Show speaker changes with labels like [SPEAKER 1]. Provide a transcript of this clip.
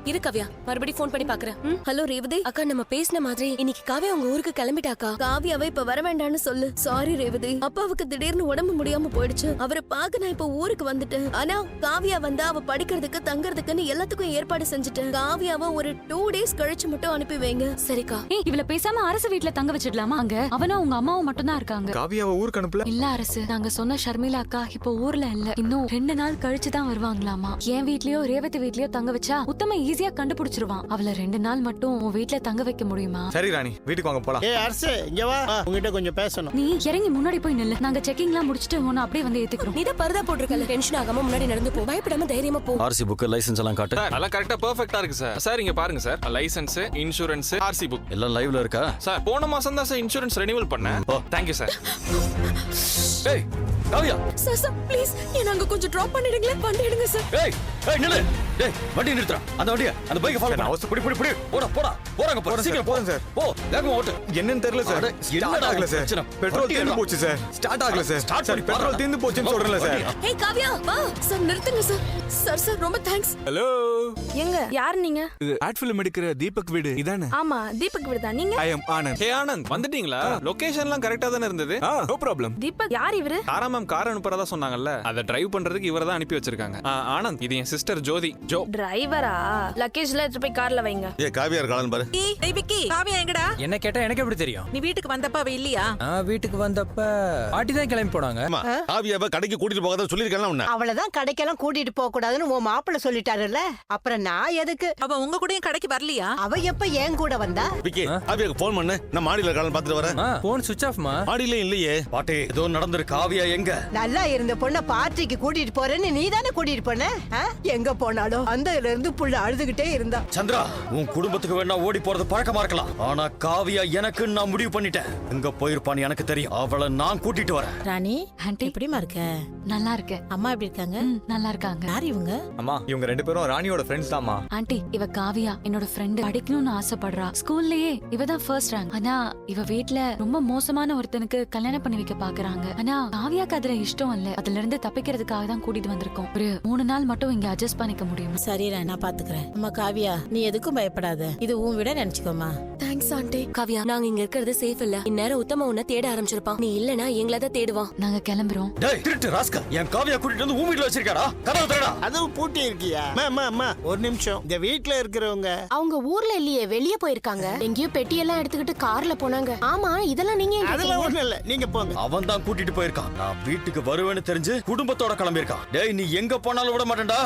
[SPEAKER 1] இரு காவ்யா, மறுபடியும் ஃபோன் பண்ணி பாக்குறேன்.
[SPEAKER 2] ஹலோ ரேவதி.
[SPEAKER 1] அக்கா, நம்ம பேசின மாதிரி இன்னைக்கு காவ்யா உங்க ஊருக்கு கிளம்பிட்டாக்கா.
[SPEAKER 2] காவியாவை இப்ப வர வேண்டாம்னு சொல்லு. சாரி ரேவதி, அப்பாவுக்கு திடீர்னு உடம்பு முடியாம போயிடுச்சு. அவரை பார்க்க நான் இப்ப ஊருக்கு வந்துட்டேன். ஆனா காவியா வந்தா அவ படிக்கிறதுக்கு தங்கறதுக்குன்னு எல்லாத்துக்கும் ஏற்பாடு செஞ்சுட்டேன். காவியாவை ஒரு 2 days கழிச்சு மட்டும் அனுப்பி வைங்க.
[SPEAKER 1] சரிக்கா.
[SPEAKER 3] இவள பேசாம அரசு வீட்ல தங்க வச்சிடலாமா? அங்க அவனும் உங்க அம்மாவும் மட்டும் தான் இருக்காங்க.
[SPEAKER 4] காவியாவை ஊருக்கு அனுப்பல?
[SPEAKER 3] இல்ல அரசு, நாங்க சொன்ன ஷர்மிளா அக்கா இப்போ ஊர்ல இல்ல. இன்னும் 2 நாள் கழிச்சு தான் வருவாங்களாமா. என் வீட்லயோ ரேவதி வீட்லயோ தங்க வச்சா உத்தம ஈஸியா கண்டுபிடிச்சிருவான். அவள 2 நாள் மட்டும் உன் வீட்ல தங்க வைக்க முடியுமா?
[SPEAKER 4] சரி ராணி, வீட்டுக்கு வாங்க போலாம்.
[SPEAKER 5] அரசு இங்க வா, உங்ககிட்ட கொஞ்சம் பேசணும்.
[SPEAKER 3] நீ இறங்கி முன்னாடி போய் நில்லு. நாங்க செக்கிங்லாம் முடிச்சிட்டு உன்னை அப்படியே வந்து ஏத்துக்கிறோம்.
[SPEAKER 1] நீ தான் பரதா போட்டுருக்கல, டென்ஷன் ஆகாம முன்னாடி நடந்து போ. பயப்படாம தைரியமா போ.
[SPEAKER 6] ஆர்சி புக், லைசென்ஸ் எல்லாம் காட்டு.
[SPEAKER 7] சார் நல்லா கரெக்ட்டா பெர்ஃபெக்ட்டா இருக்கு சார். சார் இங்க பாருங்க sir, license, insurance, RC book
[SPEAKER 6] எல்லாம் லைவ்ல இருக்கா?
[SPEAKER 7] சார் போன மாசம் தான் சார் இன்சூரன்ஸ் ரெனிவல் பண்ணேன். Thank you sir.
[SPEAKER 6] ஏய் காவியா,
[SPEAKER 1] சார் ப்ளீஸ் என்ன அங்க கொஞ்சம் டிராப் பண்ணிடுங்களே. பண்ணிடுங்க சார்.
[SPEAKER 6] ஏய் ஏய் நில்லு. டேய் வண்டி நிறுத்துடா. அந்த வண்டியை, அந்த பைக்கை ஃபாலோ பண்ணு.
[SPEAKER 4] அவசர புடி புடி.
[SPEAKER 6] போடா போடா. போறாங்க போறோம். சீக்கிரம்
[SPEAKER 4] போறேன் சார்.
[SPEAKER 6] போ, வேகமா ஓட்டு.
[SPEAKER 4] என்னன்னு தெரியல சார்.
[SPEAKER 6] என்னடா
[SPEAKER 4] ஆகல சார்.
[SPEAKER 6] பிரச்சனை?
[SPEAKER 4] பெட்ரோல் தீர்ந்து போச்சு சார். ஸ்டார்ட் ஆகல சார். சார் பெட்ரோல் தீர்ந்து போச்சுன்னு சொல்றேன்ல சார்.
[SPEAKER 1] ஏய் காவ்யா வா. சார் நிறுத்துங்க சார். சார் ரொம்ப தேங்க்ஸ்.
[SPEAKER 8] ஹலோ,
[SPEAKER 2] எங்க யார் நீங்க?
[SPEAKER 8] இது ஆட் ஃபிலிம் எடுக்கிற தீபக் வீடு இதானே?
[SPEAKER 2] ஆமா தீபக் விடுதா நீங்க?
[SPEAKER 8] ஐ அம் ஆனந்த்.
[SPEAKER 7] ஹே ஆனந்த், வந்துட்டீங்களா? லொகேஷன்லாம் கரெக்ட்டா தானே இருந்தது?
[SPEAKER 8] No problem.
[SPEAKER 2] தீபக் யார் இவரு?
[SPEAKER 7] தாரா மேம் கார் அனுப்புறதா சொன்னாங்கல்ல, அதை டிரைவ் பண்றதுக்கு இவரை தான் அனுப்பி வச்சிருக்காங்க. ஆனந்த், இது என் சிஸ்டர் ஜோதி. ஜோ
[SPEAKER 2] டிரைவரா? லக்கேஜ்ல எடுத்து போய் கார்ல வைங்க.
[SPEAKER 9] ஏ காவியா இருக்காளான்னு பாரு.
[SPEAKER 10] விக்கி, காவியா எங்கடா?
[SPEAKER 11] என்ன கேட்டா எனக்கு எப்படி தெரியும்?
[SPEAKER 10] நீ வீட்டுக்கு வந்தப்ப அவ இல்லையா?
[SPEAKER 11] வீட்டுக்கு வந்தப்ப பாட்டி தான் கிளம்பி போனாங்க.
[SPEAKER 9] ஆமா, காவியாவை கடைக்கு கூட்டிட்டு போகாத சொல்லிருக்கேன்ல உன்ன.
[SPEAKER 10] அவளதான் கடைக்கெல்லாம் கூட்டிட்டு போக கூடாதுன்னு உன் மாப்பிள்ள சொல்லிட்டாருல்ல. அப்புறம் நான் எதுக்கு? அவ உங்க கூடயும் கடைக்கு வரலையா? அவ எப்ப என் கூட வந்தா?
[SPEAKER 9] விக்கி, காவியாக்கு போன் பண்ணு. நான் மாடியில இருக்காளான்னு பாத்துட்டு வரேன்.
[SPEAKER 11] போன் சுவிட்ச் ஆஃப்மா.
[SPEAKER 9] மாடியில இல்லையே.
[SPEAKER 6] பாட்டி, ஏதோ நடந்திருக்கு. காவியா எங்க?
[SPEAKER 10] நல்லா இருந்த பொண்ண பார்ட்டிக்கு கூட்டிட்டு போறேன்னு நீ தானே கூட்டிட்டு போன. எங்க போனாலும் அந்தல இருந்து புள்ள அழுதுகிட்டே இருந்தா.
[SPEAKER 6] சந்திரா, உன் குடும்பத்துக்கு வேணா ஓடி போறது பழக்கமா இருக்கலாம். ஆனா காவியா எனக்கு நான் முடிவு பண்ணிட்டேன். எங்க போயிருப்பான்னு எனக்கு தெரியும். அவளை நான் கூட்டிட்டு வரேன்.
[SPEAKER 10] ராணி,
[SPEAKER 3] ஆண்டி
[SPEAKER 10] எப்படிமா இருக்க?
[SPEAKER 3] நல்லா இருக்கேன்.
[SPEAKER 10] அம்மா எப்படி இருக்காங்க?
[SPEAKER 3] நல்லா இருக்காங்க.
[SPEAKER 10] யார் இவங்க?
[SPEAKER 4] அம்மா, இவங்க 2 பேரும் ராணியோட ஃப்ரெண்ட்ஸ் தான்மா.
[SPEAKER 3] ஆண்டி, இவ காவியா என்னோட ஃப்ரெண்ட். படிக்கணும்னு ஆசைப்படுறா. ஸ்கூல்லயே இவ தான் ஃபர்ஸ்ட் ரேங்க். ஆனா இவ வீட்ல ரொம்ப மோசமான ஒருத்தனுக்கு கல்யாணம் பண்ணி வைக்க பாக்குறாங்க. ஆனா காவியாக்கு அதுல இஷ்டம் இல்ல. அதுல இருந்து தப்பிக்கிறதுக்காக தான் கூட்டிட்டு வந்திருக்கோம். ஒரு 3 நாள் மட்டும் இங்க அட்ஜஸ்ட் பண்ணிக்க முடியுமா?
[SPEAKER 10] சரி, நான் பாத்துக்கிறேன். அம்மா காவியா, நீ எதுக்கும் பயப்படாத. இது உன் விட நினைச்சுக்கோமா.
[SPEAKER 1] Thanks aunty. காவ்யா, நாங்க இங்க இருக்கிறது சேஃப் இல்ல. இந்நேரம் உத்தம உன்னை தேட ஆரம்பிச்சிருப்பான். நீ இல்லனா எங்களை தான் தேடுவான்.
[SPEAKER 3] நாங்க கிளம்புறோம்.
[SPEAKER 6] டேய் திருட்டு ராஸ்கல், என் காவியா கூட்டிட்டு வந்து உன் வீட்ல வச்சிருக்காடா. கதவு திறடா.
[SPEAKER 5] அதுவும் பூட்டி இருக்கியா? அம்மா ஒரு நிமிஷம். இந்த வீட்ல இருக்கிறவங்க
[SPEAKER 1] அவங்க ஊர்ல இல்லையே, வெளியே போயிருக்காங்க. எங்கேயோ பெட்டியெல்லாம் எடுத்துக்கிட்டு கார்ல போனாங்க. ஆமா, இதெல்லாம் நீங்க
[SPEAKER 5] அதெல்லாம் ஒண்ணும் இல்ல, நீங்க போங்க.
[SPEAKER 6] அவன் தான் கூட்டிட்டு போயிருக்கான். நான் வீட்டுக்கு வருவேன்னு தெரிஞ்சு குடும்பத்தோட கிளம்பியிருக்கான். டேய், நீ எங்க போனாலும் விட மாட்டேன்டா.